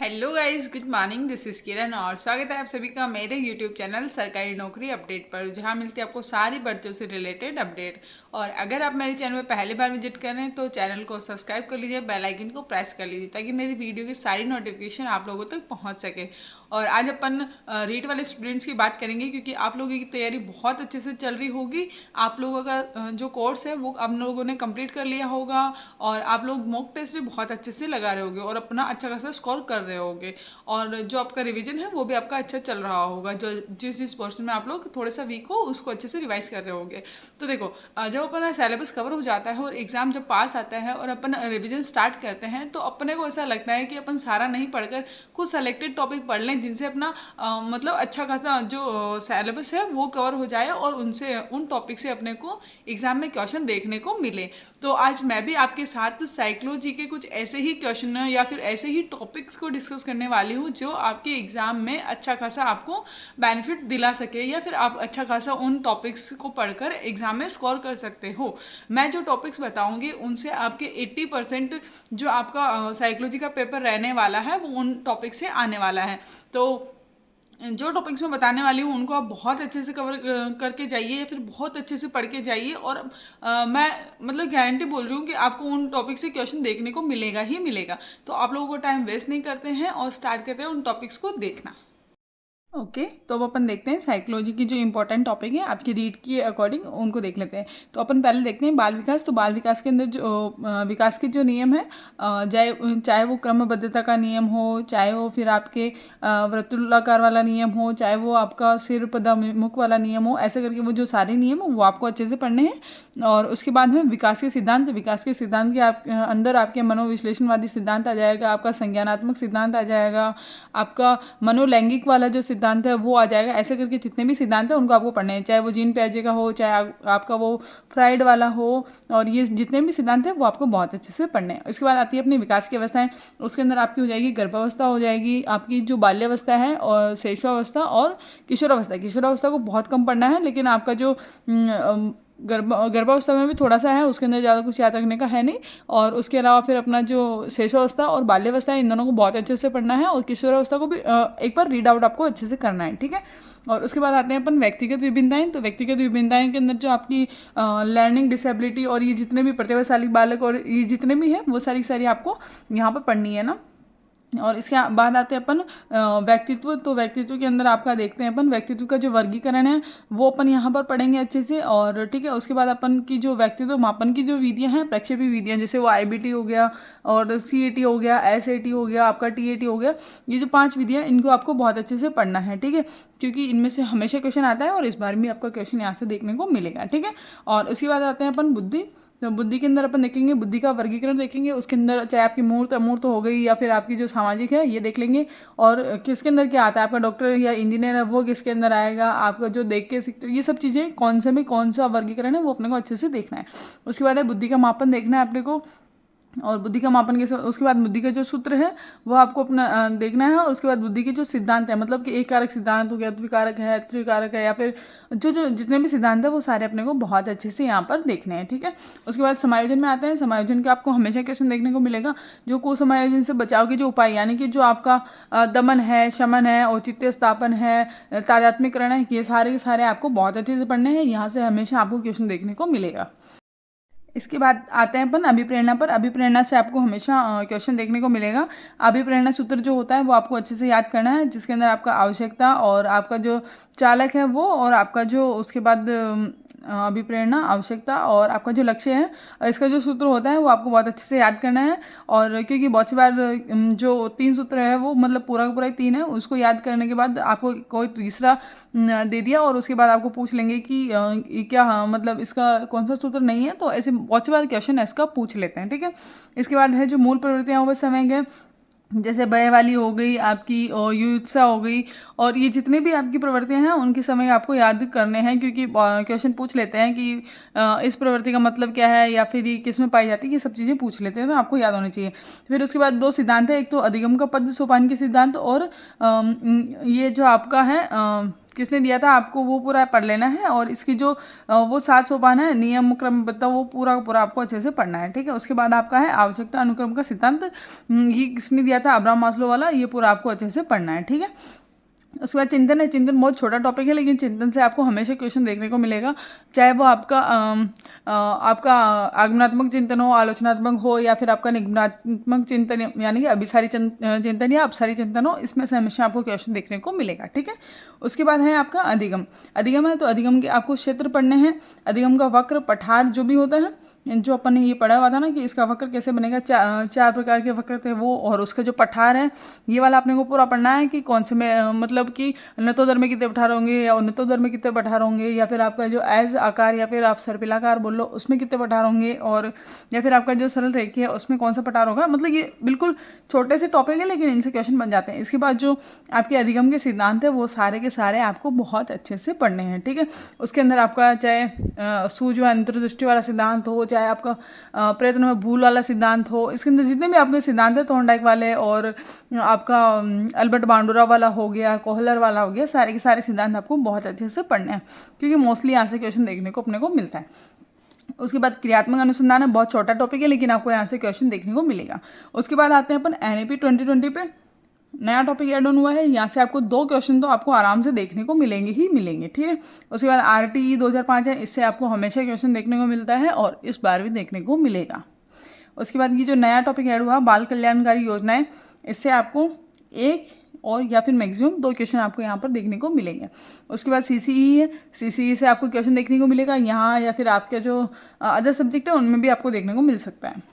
Hello guys, good morning. This is Kiran और स्वागत है आप सभी का मेरे यूट्यूब चैनल सरकारी नौकरी अपडेट पर, जहां मिलती है आपको सारी भर्तियों से रिलेटेड अपडेट। और अगर आप मेरे चैनल में पहली बार विजिट कर रहे हैं तो चैनल को सब्सक्राइब कर लीजिए, बेल आइकन को प्रेस कर लीजिए ताकि मेरी वीडियो की सारी नोटिफिकेशन आप लोगों तक पहुंच सके। और आज अपन रीट वाले स्टूडेंट्स की बात करेंगे, क्योंकि आप लोगों की तैयारी बहुत अच्छे से चल रही होगी। आप लोगों का जो कोर्स है वो आप लोगों ने कंप्लीट कर लिया होगा और आप लोग मॉक टेस्ट भी बहुत अच्छे से लगा रहे होगे और अपना अच्छा खासा स्कोर कर रहे होगे। और जो आपका रिवीजन है वो भी आपका अच्छा चल रहा होगा। जो जिस जिस पोर्शन में आप लोग थोड़ा सा वीक हो उसको अच्छे से रिवाइज कर रहे होंगे। तो देखो, जब अपना सिलेबस कवर हो जाता है और एग्जाम जब पास आता है और अपन रिवीजन स्टार्ट करते हैं तो अपने को ऐसा लगता है कि अपन सारा नहीं पढ़कर कुछ सेलेक्टेड टॉपिक पढ़ लें जिनसे अपना मतलब अच्छा खासा जो सिलेबस है वो कवर हो जाए और उनसे उन टॉपिक से अपने को एग्जाम में क्वेश्चन देखने को मिले। तो आज मैं भी आपके साथ साइकोलॉजी के कुछ ऐसे ही क्वेश्चन या फिर ऐसे ही टॉपिक्स को डिस्कस करने वाली हूँ जो आपके एग्जाम में अच्छा खासा आपको बेनिफिट दिला सके या फिर आप अच्छा खासा उन टॉपिक्स को पढ़कर एग्जाम में स्कोर कर सकते हो। मैं जो टॉपिक्स बताऊंगी उनसे आपके 80% जो आपका साइकोलॉजी का पेपर रहने वाला है वो उन टॉपिक से आने वाला है। तो जो टॉपिक्स मैं बताने वाली हूँ उनको आप बहुत अच्छे से कवर करके जाइए या फिर बहुत अच्छे से पढ़ के जाइए। और मैं मतलब गारंटी बोल रही हूँ कि आपको उन टॉपिक से क्वेश्चन देखने को मिलेगा ही मिलेगा। तो आप लोगों को टाइम वेस्ट नहीं करते हैं और स्टार्ट करते हैं उन टॉपिक्स को देखना। ओके, तो अब अपन देखते हैं साइकोलॉजी की जो इंपॉर्टेंट टॉपिक है आपकी रीड के अकॉर्डिंग उनको देख लेते हैं। तो अपन पहले देखते हैं बाल विकास। तो बाल विकास के अंदर जो विकास के जो नियम है, चाहे चाहे वो क्रमबद्धता का नियम हो, चाहे वो फिर आपके वृत्तुलाकार वाला नियम हो, चाहे वो आपका सिर पदा मुख वाला नियम हो, ऐसे करके वो जो सारे नियम हो वो आपको अच्छे से पढ़ने हैं। और उसके बाद में विकास के सिद्धांत। विकास के सिद्धांत के अंदर आपके मनोविश्लेषणवादी सिद्धांत आ जाएगा, आपका संज्ञानात्मक सिद्धांत आ जाएगा, आपका मनोलैंगिक वाला जो सिद्धांत है वो आ जाएगा। ऐसे करके जितने भी सिद्धांत हैं उनको आपको पढ़ने हैं, चाहे वो जीन पियाजे का हो, चाहे आपका वो फ्राइड वाला हो। और ये जितने भी सिद्धांत हैं वो आपको बहुत अच्छे से पढ़ने हैं। उसके बाद आती है अपनी विकास की अवस्थाएं। उसके अंदर आपकी हो जाएगी गर्भावस्था, हो जाएगी आपकी जो बाल्यावस्था है, और शैशवावस्था और किशोरावस्था। किशोरावस्था को बहुत कम पढ़ना है, लेकिन आपका जो गर्भावस्था में भी थोड़ा सा है, उसके अंदर ज़्यादा कुछ याद रखने का है नहीं। और उसके अलावा फिर अपना जो शैशवावस्था और बाल्यावस्था है इन दोनों को बहुत अच्छे से पढ़ना है, और किशोरावस्था को भी एक बार रीड आउट आपको अच्छे से करना है, ठीक है। और उसके बाद आते हैं अपन व्यक्तिगत विभिन्नताएं। तो व्यक्तिगत विभिन्नताएं के अंदर जो आपकी लर्निंग डिसेबिलिटी और ये जितने भी प्रतिभाशाली बालक और ये जितने भी हैं वो सारी सारी आपको यहाँ पर पढ़नी है ना। और इसके बाद आते हैं अपन व्यक्तित्व। तो व्यक्तित्व के अंदर आपका देखते हैं अपन व्यक्तित्व का जो वर्गीकरण है वो अपन यहाँ पर पढ़ेंगे अच्छे से, और ठीक है। उसके बाद अपन की जो व्यक्तित्व मापन की जो विधियाँ हैं, प्रक्षेपी विधियाँ, जैसे वो IBT हो गया और CAT हो गया, SAT हो गया, आपका TAT हो गया। ये जो 5 विधियाँ इनको आपको बहुत अच्छे से पढ़ना है, ठीक है, क्योंकि इनमें से हमेशा क्वेश्चन आता है और इस बार भी आपका क्वेश्चन यहाँ से देखने को मिलेगा, ठीक है। और उसके बाद आते हैं अपन बुद्धि। तो बुद्धि के अंदर अपन देखेंगे, बुद्धि का वर्गीकरण देखेंगे। उसके अंदर चाहे आपकी मूर्त अमूर्त हो गई या फिर आपकी जो सामाजिक है ये देख लेंगे। और किसके अंदर क्या आता है, आपका डॉक्टर या इंजीनियर है वो किसके अंदर आएगा, आपका जो देख के सीखते हो, ये सब चीज़ें कौन से में कौन सा वर्गीकरण है वो अपने को अच्छे से देखना है। उसके बाद है बुद्धि का मापन देखना है अपने को। और बुद्धि का मापन के उसके बाद बुद्धि का जो सूत्र है वो आपको अपना देखना है। और उसके बाद बुद्धि के जो सिद्धांत है, मतलब कि एक कारक सिद्धांत हो गया, द्विकारक है, त्रिकारक है, या फिर जो जो जितने भी सिद्धांत है वो सारे अपने को बहुत अच्छे से यहाँ पर देखने हैं, ठीक है। उसके बाद समायोजन में आते हैं। समायोजन का आपको हमेशा क्वेश्चन देखने को मिलेगा। जो कुसमायोजन से बचाव के जो उपाय, यानी कि जो आपका दमन है, शमन है, औचित्य स्थापन है, तादात्म्यकरण है, ये सारे के सारे आपको बहुत अच्छे से पढ़ने हैं। यहाँ से हमेशा आपको क्वेश्चन देखने को मिलेगा। इसके बाद आते हैं अपन अभिप्रेरणा पर। अभिप्रेरणा से आपको हमेशा क्वेश्चन देखने को मिलेगा। अभिप्रेरणा सूत्र जो होता है वो आपको अच्छे से याद करना है, जिसके अंदर आपका आवश्यकता और आपका जो चालक है वो, और आपका जो उसके बाद अभिप्रेरणा, आवश्यकता और आपका जो लक्ष्य है, इसका जो सूत्र होता है वो आपको बहुत अच्छे से याद करना है। और क्योंकि बहुत सी बार जो 3 सूत्र है वो मतलब पूरा का पूरा ही 3 है, उसको याद करने के बाद आपको कोई तीसरा दे दिया और उसके बाद आपको पूछ लेंगे कि ये क्या, हाँ, मतलब इसका कौन सा सूत्र नहीं है, तो ऐसे बहुत बार क्वेश्चन इसका पूछ लेते हैं, ठीक है। इसके बाद है जो मूल प्रवृत्तियाँ वो समय के, जैसे भय वाली हो गई आपकी, और युत्सा हो गई, और ये जितने भी आपकी प्रवृत्तियां हैं उनके समय आपको याद करने हैं, क्योंकि क्वेश्चन पूछ लेते हैं कि इस प्रवृत्ति का मतलब क्या है या फिर ये किस में पाई जाती है, ये सब चीज़ें पूछ लेते हैं, तो आपको याद होनी चाहिए। फिर उसके बाद 2 सिद्धांत है, एक तो अधिगम का पद सोपान के सिद्धांत, और ये जो आपका है किसने दिया था आपको वो पूरा पढ़ लेना है। और इसकी जो वो 7 सोपान है नियम क्रम बता वो पूरा पूरा आपको अच्छे से पढ़ना है, ठीक है। उसके बाद आपका है आवश्यकता अनुक्रम का सिद्धांत, ये किसने दिया था, अब्राहम मास्लो वाला, ये पूरा आपको अच्छे से पढ़ना है, ठीक है। उसके बाद चिंतन है। चिंतन बहुत छोटा टॉपिक है, लेकिन चिंतन से आपको हमेशा क्वेश्चन देखने को मिलेगा, चाहे वो आपका आगमनात्मक चिंतन हो, आलोचनात्मक हो, या फिर आपका निगमनात्मक चिंतन यानी कि अभिसारी चिंतन या अपसारी चिंतन हो, इसमें से हमेशा आपको क्वेश्चन देखने को मिलेगा, ठीक है। उसके बाद है आपका अधिगम। अधिगम है तो अधिगम के आपको क्षेत्र पढ़ने हैं। अधिगम का वक्र पठार जो भी होता है, जो अपन ने ये पढ़ा हुआ था ना कि इसका वक्र कैसे बनेगा, चार प्रकार के वक्र थे वो, और उसका जो पठार है ये वाला अपने को पूरा पढ़ना है कि कौन से में मतलब कि नतोदर में कितने पठार होंगे, या उन्नतोदर में कितने पठार होंगे, या फिर आपका जो एज आकार या फिर आप सर्पिलाकार बोल लो उसमें कितने पठार होंगे, और या फिर आपका जो सरल रेखी है उसमें कौन सा पठार होगा। मतलब ये बिल्कुल छोटे से टॉपिक है, लेकिन इनसे क्वेश्चन बन जाते हैं। इसके बाद जो आपके अधिगम के सिद्धांत है वो सारे के सारे आपको बहुत अच्छे से पढ़ने हैं, ठीक है। उसके अंदर आपका चाहे सूझ व अंतर्दृष्टि वाला सिद्धांत हो, चाहे आपका प्रयत्न में भूल वाला सिद्धांत हो, इसके अंदर जितने भी आपके सिद्धांत है थॉर्नडाइक वाले और आपका अल्बर्ट बांडुरा वाला हो गया, कोहलर वाला हो गया, सारे के सारे सिद्धांत आपको बहुत अच्छे से पढ़ने हैं, क्योंकि मोस्टली यहाँ से क्वेश्चन देखने को अपने को मिलता है। उसके बाद क्रियात्मक अनुसंधान है, बहुत छोटा टॉपिक है, लेकिन आपको यहाँ से क्वेश्चन देखने को मिलेगा। उसके बाद आते हैं अपन NAP 2020 पे, नया टॉपिक ऐड ऑन हुआ है, यहाँ से आपको 2 क्वेश्चन तो आपको आराम से देखने को मिलेंगे ही मिलेंगे, ठीक है। उसके बाद RTE 2005 है, इससे आपको हमेशा क्वेश्चन देखने को मिलता है और इस बार भी देखने को मिलेगा। उसके बाद ये जो नया टॉपिक ऐड हुआ बाल कल्याणकारी योजनाएं, इससे आपको 1 और या फिर मैक्सिमम 2 क्वेश्चन आपको यहाँ पर देखने को मिलेंगे। उसके बाद CCE है, CCE से आपको क्वेश्चन देखने को मिलेगा यहाँ, या फिर आपके जो अदर सब्जेक्ट है उनमें भी आपको देखने को मिल सकता है।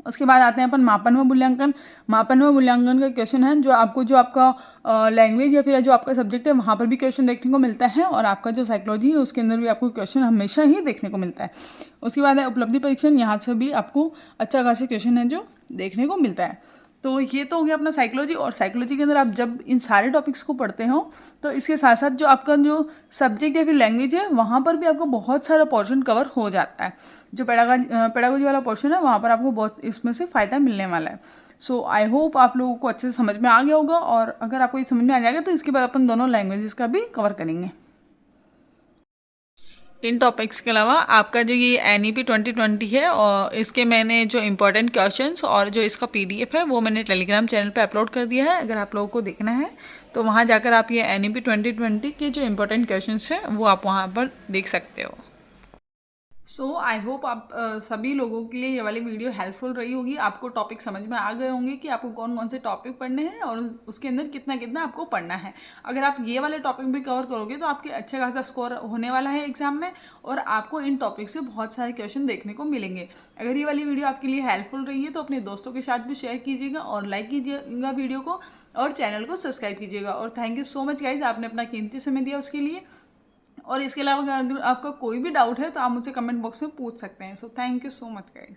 उसके बाद आते हैं अपन मापन व मूल्यांकन। मापन व मूल्यांकन का क्वेश्चन है जो आपका लैंग्वेज या फिर जो आपका सब्जेक्ट है वहाँ पर भी क्वेश्चन देखने को मिलता है, और आपका जो साइकोलॉजी है उसके अंदर भी आपको क्वेश्चन हमेशा ही देखने को मिलता है। उसके बाद है उपलब्धि परीक्षण, यहाँ से भी आपको अच्छा खासा क्वेश्चन है जो देखने को मिलता है। तो ये तो हो गया अपना साइकोलॉजी। और साइकोलॉजी के अंदर आप जब इन सारे टॉपिक्स को पढ़ते हो तो इसके साथ साथ जो आपका जो सब्जेक्ट या फिर लैंग्वेज है वहाँ पर भी आपको बहुत सारा पोर्शन कवर हो जाता है। जो पेडागोजी वाला पोर्शन है वहाँ पर आपको बहुत इसमें से फ़ायदा मिलने वाला है। सो आई होप आप लोगों को अच्छे से समझ में आ गया होगा, और अगर आपको ये समझ में आ जाएगा तो इसके बाद अपन दोनों लैंग्वेजेस का भी कवर करेंगे। इन टॉपिक्स के अलावा आपका जो ये NEP 2020 है, और इसके मैंने जो इम्पोर्टेंट क्वेश्चंस और जो इसका PDF है वो मैंने टेलीग्राम चैनल पे अपलोड कर दिया है। अगर आप लोगों को देखना है तो वहाँ जाकर आप ये NEP 2020 के जो इम्पोर्टेंट क्वेश्चंस हैं वो आप वहाँ पर देख सकते हो। सो आई होप आप सभी लोगों के लिए ये वाली वीडियो हेल्पफुल रही होगी। आपको टॉपिक समझ में आ गए होंगे कि आपको कौन कौन से टॉपिक पढ़ने हैं और उसके अंदर कितना कितना आपको पढ़ना है। अगर आप ये वाले टॉपिक भी कवर करोगे तो आपके अच्छा खासा स्कोर होने वाला है एग्जाम में, और आपको इन टॉपिक से बहुत सारे क्वेश्चन देखने को मिलेंगे। अगर ये वाली वीडियो आपके लिए हेल्पफुल रही है तो अपने दोस्तों के साथ भी शेयर कीजिएगा और लाइक कीजिएगा वीडियो को, और चैनल को सब्सक्राइब कीजिएगा। और thank you so much guys, आपने अपना कीमती समय दिया उसके लिए। और इसके अलावा अगर आपका कोई भी डाउट है तो आप मुझसे कमेंट बॉक्स में पूछ सकते हैं। So thank you so much guys.